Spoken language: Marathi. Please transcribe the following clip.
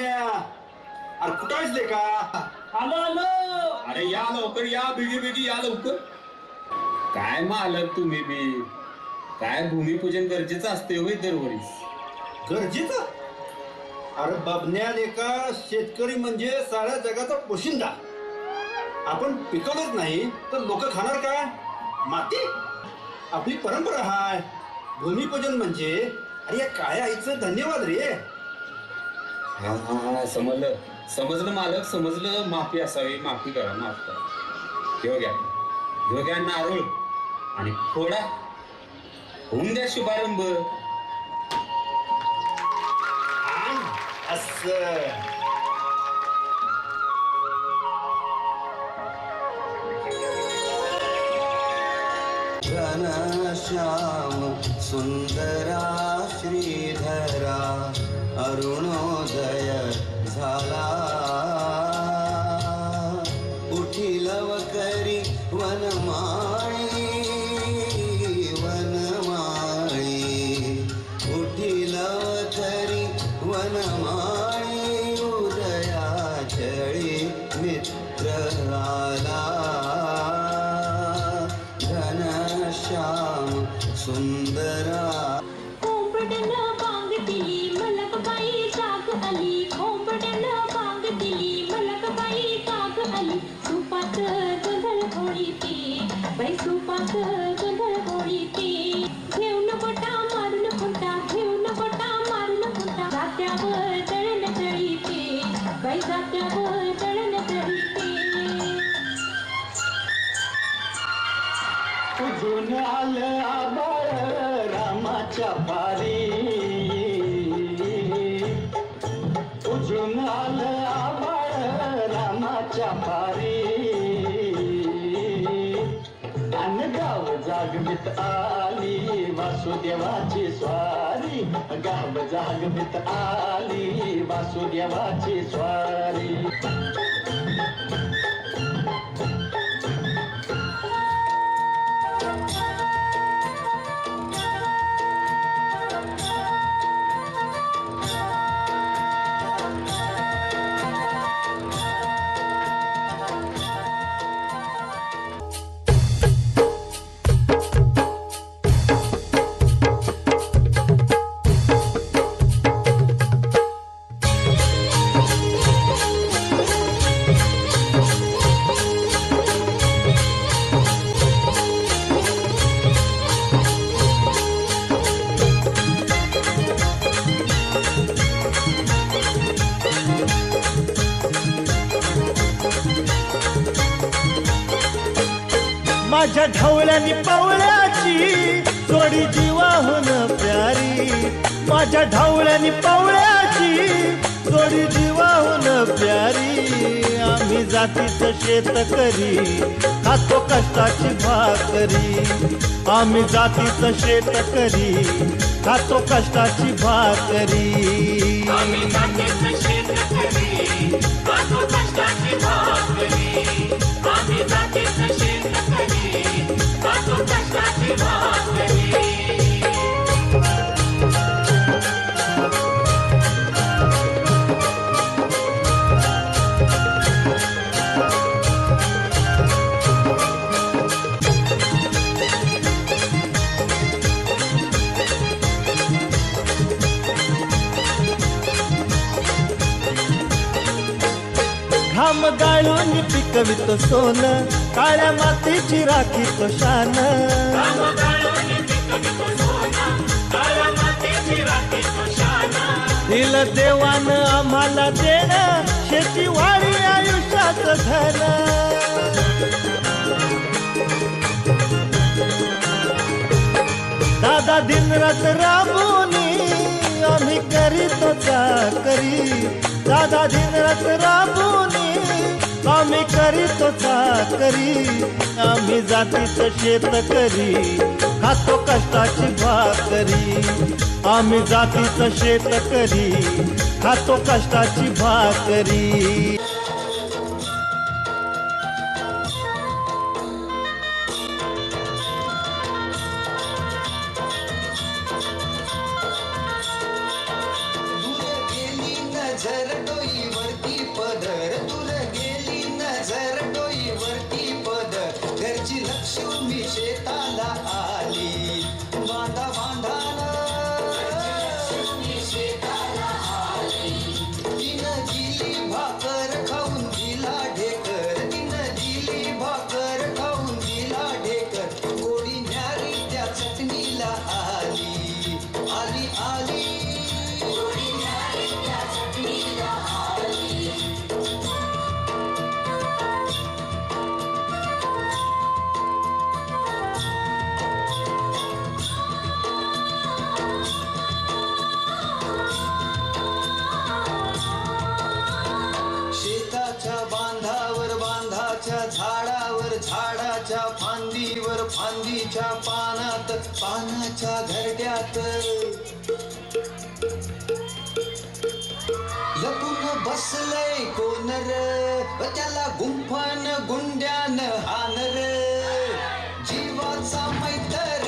बबन्या, अरे कुठं आहेस ले का? आलो आलो. अरे या लवकर या, बिगी बिगी या लवकर. काय मालक तुम्ही बी, काय भूमिपूजन गरजेचं असते होय दरवर्षी. गरजेचं? अरे बबन्या लेका, शेतकरी म्हणजे साऱ्या जगाचा पोशिंदा. आपण पिकवलंच नाही तर लोक खाणार काय? माती आपली परंपरा हाय. भूमिपूजन म्हणजे अरे या काळ्या आईचं धन्यवाद रे. हा हा हा, समजलं समजलं मालक, समजलं. माफी असावी, माफी करा, माफ करा. घेऊ घ्या नारळ आणि थोडा होऊन द्या शुभारंभ. असं घनश्याम सुंदरा श्रीधरा अरुणोदय झाला. उठील वकरी वनमाळी वनमाळी, उठील वकरी वनमाळी, उदया चळी मित्र आला. घनश्याम सुंदरा कोंबड्यानं बांग दिली मलकबाई जाग आली. कोंबड्यानं बांग दिली मलकबाई जाग आली. सुपात गोंधळ घोळीते बाई, सुपात गोंधळ घोळीते. घेऊन गोटा मारून खुंटा, घेऊन गोटा मारून खुंटा. जात्यावर दळण दळीते बाई, जात्यावर दळण दळीते. उजून आलं आबाळ रामाच्या पारी, उजून आलं आबाळ रामाच्या पारी. अन गाव जागवित आली वासुदेवाची स्वारी, गाव जागवित आली वासुदेवाची स्वारी. माझ्या ढवळ्यानी पवळ्याची जोडी जीवाहून प्यारी. माझ्या ढवळ्यानी पवळ्याची जोडी जीवाहून प्यारी. आम्ही जातीचं शेतकरी खातो कष्टाची भाकरी. आम्ही जातीचं शेतकरी खातो कष्टाची भाकरी. आम्ही जातीचं शेतकरी खातो कष्टाची भाकरी. आम्ही जातीचं शेतकरी खातो कष्टाची भाकरी. घाम गाळून पिकवितो सोनं, काळ्या मातीची राखीतो शान. दिलं देवानं आम्हाला देणं, शेतीवाडी आयुष्याचं धन. दादा दिनरात राबूनी आम्ही करीतो चाकरी. दादा दिनरात राबूनी आम्ही करीतो चाकरी. आम्ही जातीचं शेतकरी खातो कष्टाची भाकरी. आम्ही जातीचं शेतकरी खातो कष्टाची भाकरी. दूर गेली नजर शेताला आली बांधा बांधान तिनं दिली भाकर खाऊन दिला ढेकर तिनं दिली भाकर खाऊन दिला ढेकर गोडी न्यारी त्या चटणीला आली आली आली गोडी न्यारी त्या चटणीला आली शेताच्या बांधावर बांधाच्या झाडावर झाडाच्या फांदीवर फांदीच्या पानात पानाच्या घरट्यात लपून बसलय कोण र त्याला गुंफन गुंड्यान हानर जीवाचा मैत्र